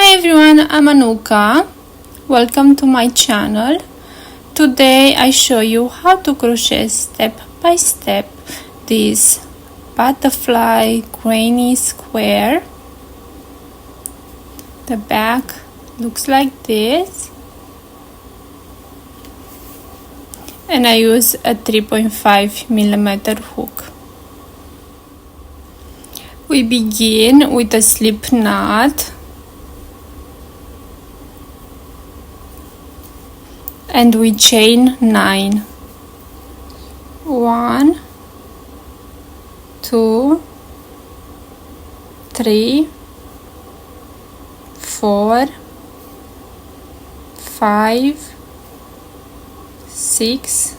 Hi everyone, I'm Anuka. Welcome to my channel. Today I show you how to crochet step by step this butterfly granny square. The back looks like this, and I use a 3.5mm hook. We begin with a slip knot and we chain 9. 1, 2, 3, 4, 5, 6,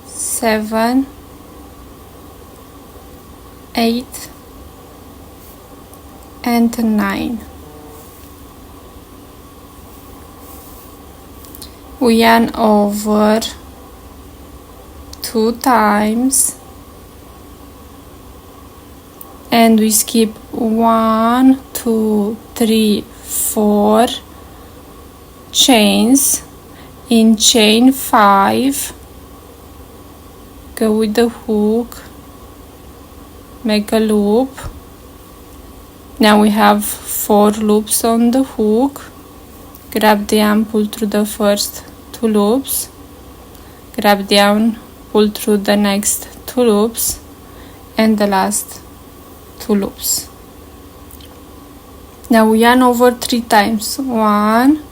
7, 8, and 9. We yarn over 2 times and we skip 1, 2, 3, 4 chains. In chain 5, go with the hook, make a loop. Now we have 4 loops on the hook. Grab the yarn, pull through the first 2 loops, grab the yarn, pull through the next 2 loops and the last 2 loops. Now we yarn over 3 times, 1,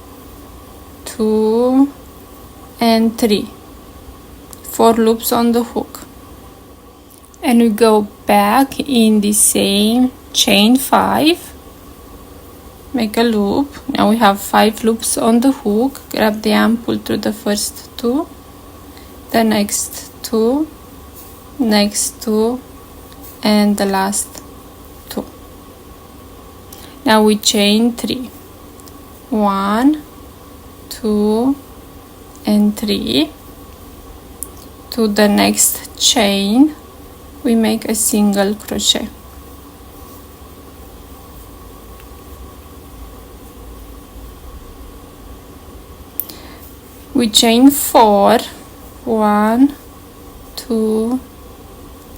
2 and 3, 4 loops on the hook, and we go back in the same chain 5, make a loop. Now we have 5 loops on the hook. Grab the yarn, pull through the first 2, the next 2, next 2 and the last 2. Now we chain 3, 1, 2 and 3. To the next chain we make a single crochet. We chain 4, 1, 2,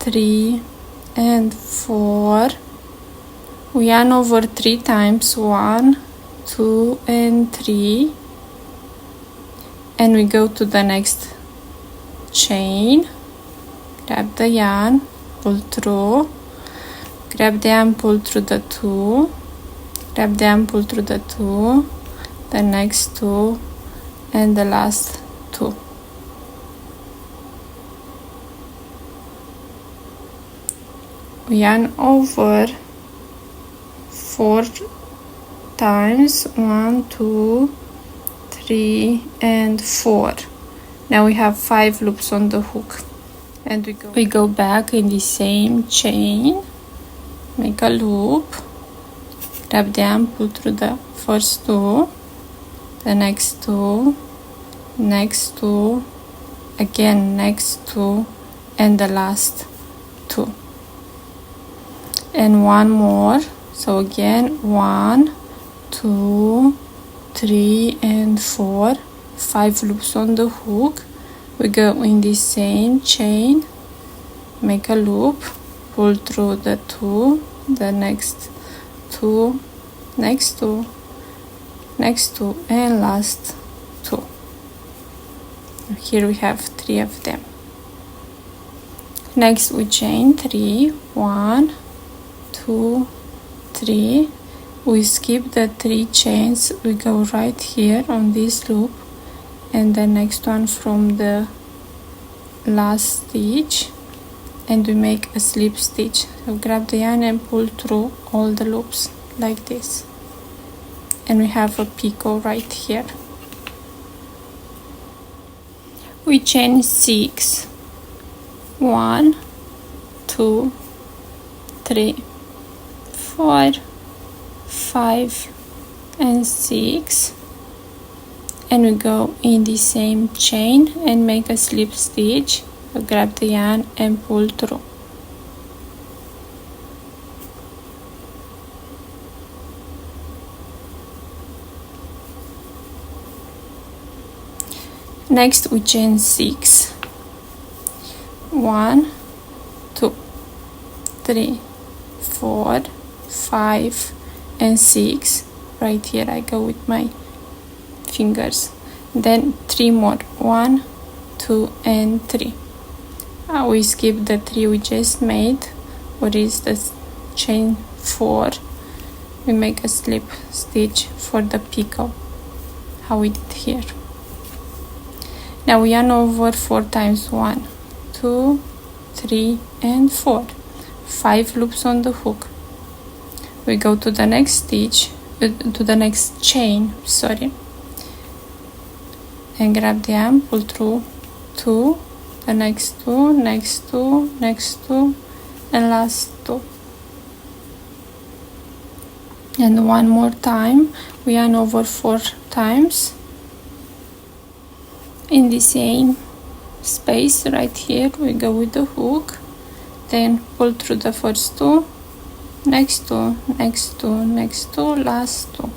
3 and 4. We yarn over 3 times, 1, 2 and 3, and we go to the next chain. Grab the yarn, pull through, grab the yarn, pull through the 2, grab the yarn, pull through the 2, the next 2 and the last 2. We yarn over 4 times, 1, 2, 3 and 4. Now we have 5 loops on the hook, and we go back in the same chain, make a loop, grab the yarn, pull through the first 2, the next 2, next 2, again next 2 and the last 2, and one more. So again 1, 2, 3 and 4, 5 loops on the hook. We go in the same chain, make a loop, pull through the 2, the next 2, next 2, next 2 and last 2. Here we have 3 of them. Next we chain 3, 1, 2, 3. We skip the 3 chains, we go right here on this loop and the next one from the last stitch, and we make a slip stitch. So grab the yarn and pull through all the loops like this, and we have a picot right here. We chain 6, 1, 2, 3, 4, 5 and 6, and we go in the same chain and make a slip stitch. So grab the yarn and pull through. Next we chain 6. 1, 2, 3, 4, 5 and 6. Right here I go with my fingers. Then 3 more. 1, 2 and 3. We skip the 3 we just made. What is the chain 4? We make a slip stitch for the picot, how we did here. Now we yarn over 4 times. 1, 2, 3 and 4. 5 loops on the hook. We go to the next stitch, to the next chain, sorry, and grab the yarn, pull through 2, the next 2, next 2, next 2 and last 2. And one more time we yarn over 4 times in the same space. Right here we go with the hook, then pull through the first 2, next 2, next 2, next 2, last 2.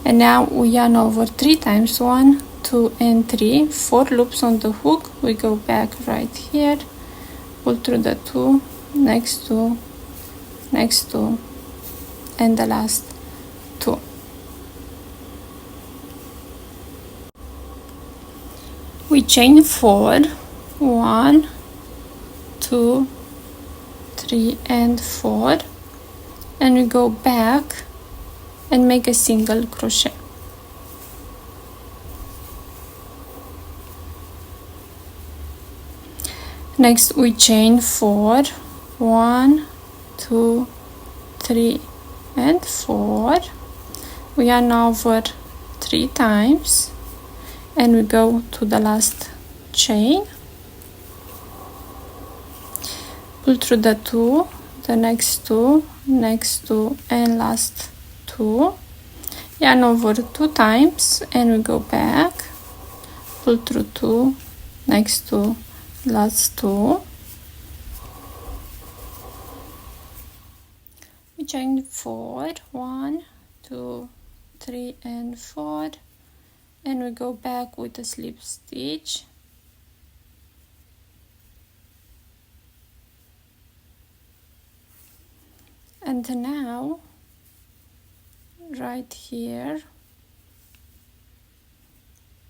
And now we yarn over 3 times. 1, 2 and 3, 4 loops on the hook. We go back right here, pull through the 2, next 2, next 2 and the last 2. We chain 4, 1, 2, 3 and 4, and we go back and make a single crochet. Next we chain 4, 1, 2, 3 and 4. We yarn over 3 times and we go to the last chain, pull through the 2, the next 2, next 2 and last 2. Yarn over 2 times and we go back, pull through 2, next 2, last 2. We chain 4, 1, 2, 3 and 4, and we go back with a slip stitch, and now right here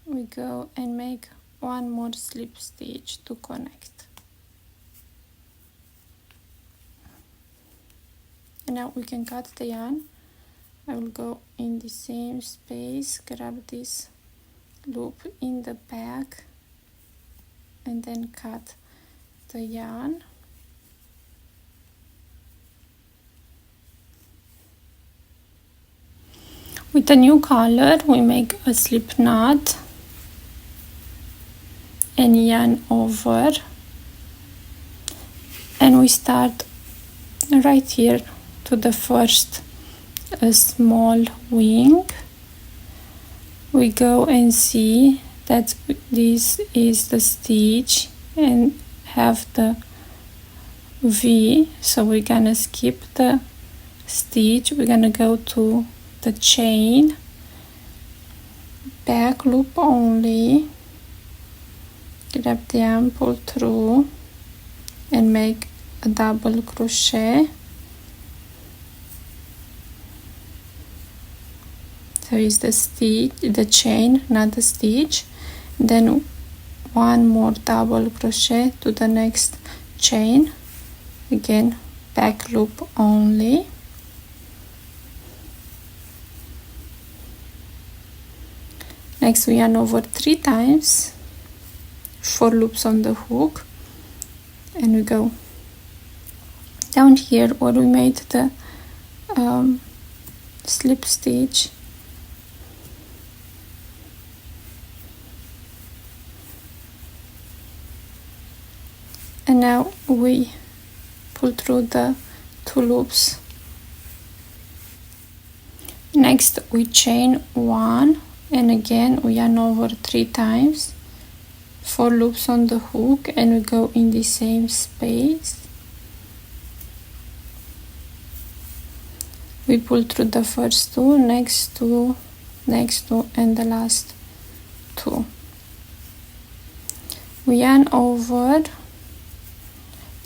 we go and make one more slip stitch to connect. And now we can cut the yarn. I will go in the same space, grab this loop in the back and then cut the yarn. With a new color we make a slip knot and yarn over, and we start right here to the first small wing. We go and see that this is the stitch and have the V, so we're gonna skip the stitch. We're gonna go to the chain, back loop only, grab the yarn, pull through and make a double crochet. So is the stitch, the chain, not the stitch. Then one more double crochet to the next chain, again back loop only. Next we yarn over 3 times, 4 loops on the hook, and we go down here where we made the slip stitch, and now we pull through the 2 loops. Next we chain 1 and again we yarn over 3 times, 4 loops on the hook, and we go in the same space. We pull through the first 2, next 2, next 2 and the last 2. we yarn over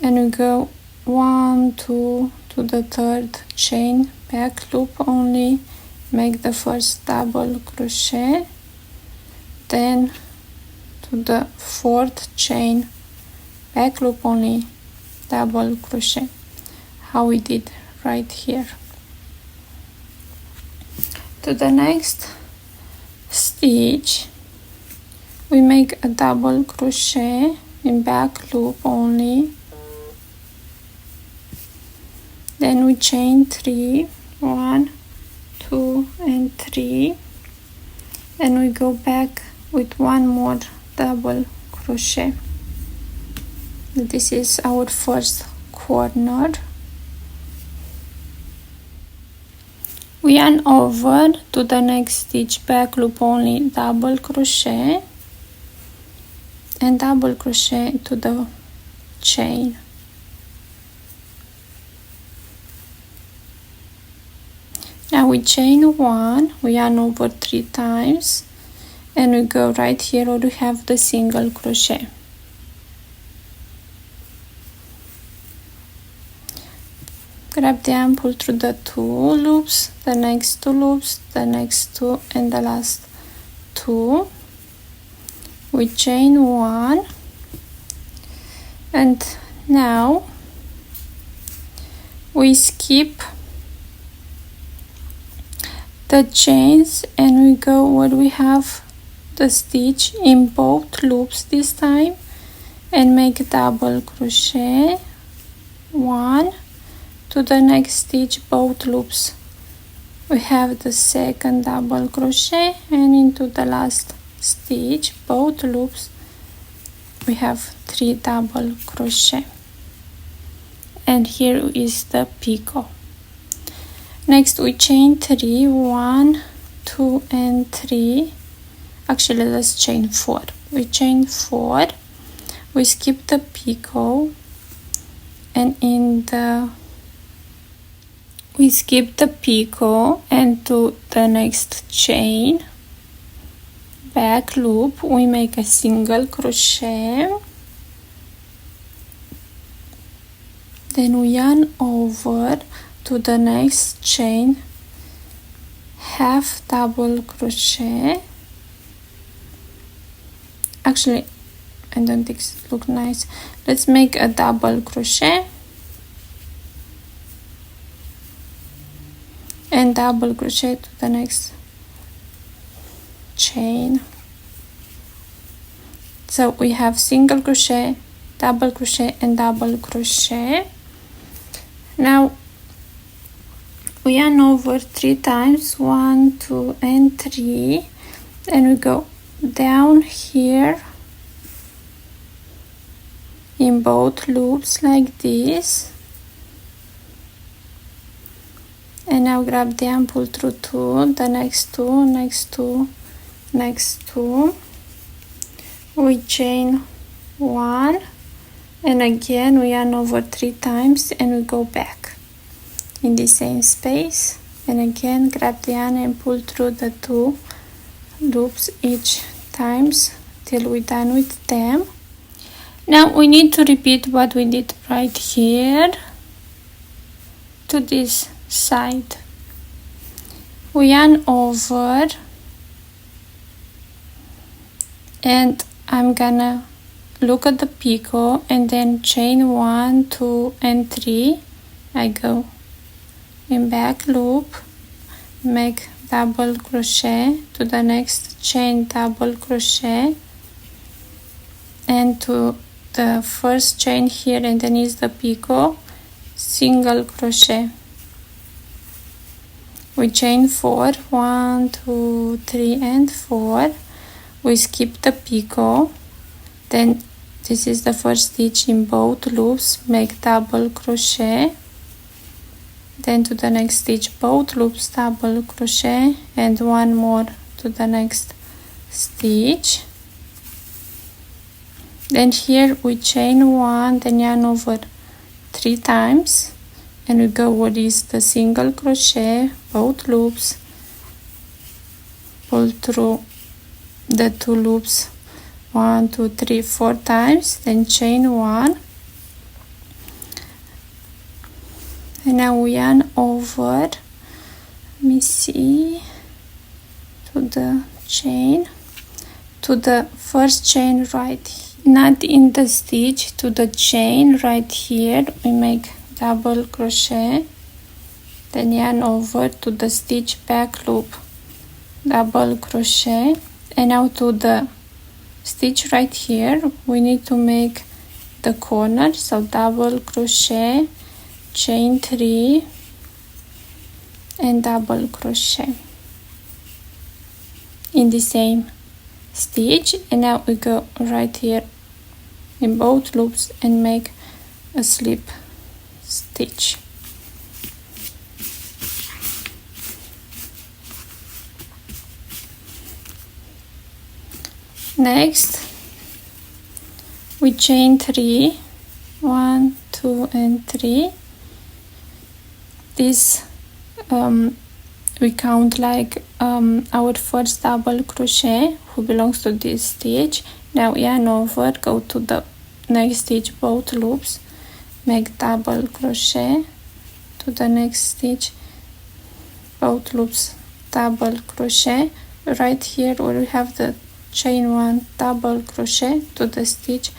and we go 1, 2 to the third chain, back loop only, make the first double crochet, then to the fourth chain, back loop only, double crochet, how we did right here. To the next stitch we make a double crochet in back loop only, then we chain 3, 1, 2 and 3, and we go back with one more double crochet. This is our first corner. We yarn over to the next stitch, back loop only, double crochet and double crochet to the chain. Now we chain 1, we yarn over 3 times, and we go right here where we have the single crochet. Grab the yarn, pull through the 2 loops, the next 2 loops, the next 2 and the last 2. We chain 1, and now we skip the chains and we go where we have the stitch in both loops this time and make double crochet, 1 to the next stitch, both loops we have the second double crochet, and into the last stitch, both loops we have 3 double crochet, and here is the picot. Next we chain 3, 1, 2 and 3, actually let's chain 4. We chain 4, we skip the picot, and we skip the picot and to the next chain, back loop, we make a single crochet, then we yarn over to the next chain, half double crochet. Actually I don't think it looks nice. Let's make a double crochet and double crochet to the next chain. So we have single crochet, double crochet and double crochet. Now we yarn over 3 times, 1, 2 and 3, and we go down here in both loops like this, and now grab the yarn, pull through 2, the next 2, next 2, next 2, we chain 1, and again we yarn over 3 times and we go back in the same space, and again grab the yarn and pull through the 2 loops each times till we're done with them. Now we need to repeat what we did right here to this side. We yarn over and I'm gonna look at the picot and then chain 1, 2 and 3. I go in back loop, make double crochet to the next chain, double crochet, and to the first chain here underneath the picot, single crochet. We chain 4, 1, 2, 3 and 4. We skip the picot, then this is the first stitch in both loops, make double crochet, then to the next stitch, both loops double crochet, and one more to the next stitch. Then here we chain 1, then yarn over 3 times, and we go what is the single crochet, both loops, pull through the 2 loops 1 2 3 4 times, then chain 1, and now we yarn over, let me see, to the chain, to the first chain right, not in the stitch, to the chain right here, we make double crochet, then yarn over to the stitch back loop, double crochet, and now to the stitch right here we need to make the corner, so double crochet, chain 3, and double crochet in the same stitch, and now we go right here in both loops and make a slip stitch. Next we chain 3, 1 2 and 3. This we count like our first double crochet who belongs to this stitch. Now yarn over, go to the next stitch, both loops, make double crochet, to the next stitch, both loops, double crochet, right here where we have the chain 1, double crochet, to the stitch,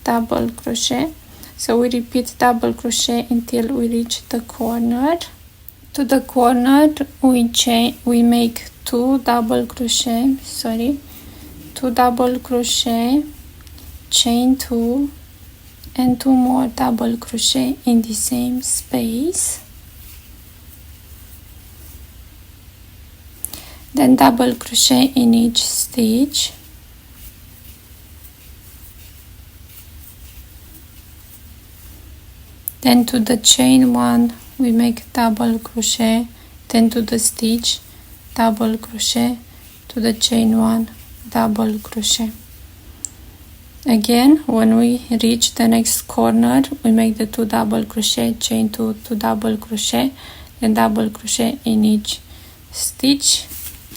double crochet. So we repeat double crochet until we reach the corner. To the corner we make 2 double crochet, 2 double crochet, chain 2, and 2 more double crochet in the same space, then double crochet in each stitch, then to the chain 1 we make double crochet, then to the stitch, double crochet, to the chain 1, double crochet. Again, when we reach the next corner we make the 2 double crochet, chain 2, 2 double crochet, then double crochet in each stitch,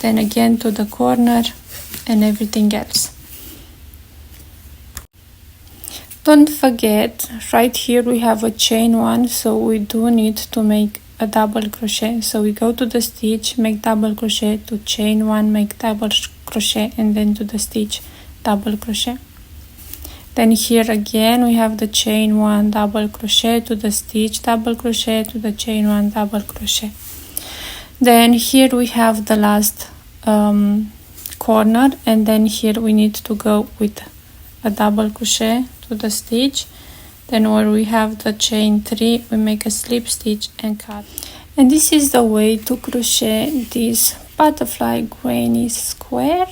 then again to the corner, and everything else. Don't forget, right here we have a chain 1, so we do need to make a double crochet. So we go to the stitch, make double crochet, to chain 1, make double crochet, and then to the stitch, double crochet. Then here again we have the chain 1, double crochet, to the stitch, double crochet, to the chain 1, double crochet. Then here we have the last corner, and then here we need to go with a double crochet to the stitch, then where we have the chain 3 we make a slip stitch and cut. And this is the way to crochet this butterfly granny square.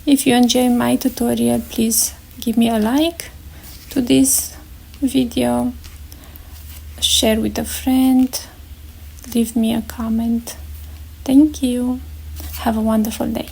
If you enjoy my tutorial, please give me a like to this video, share with a friend, leave me a comment. Thank you. Have a wonderful day.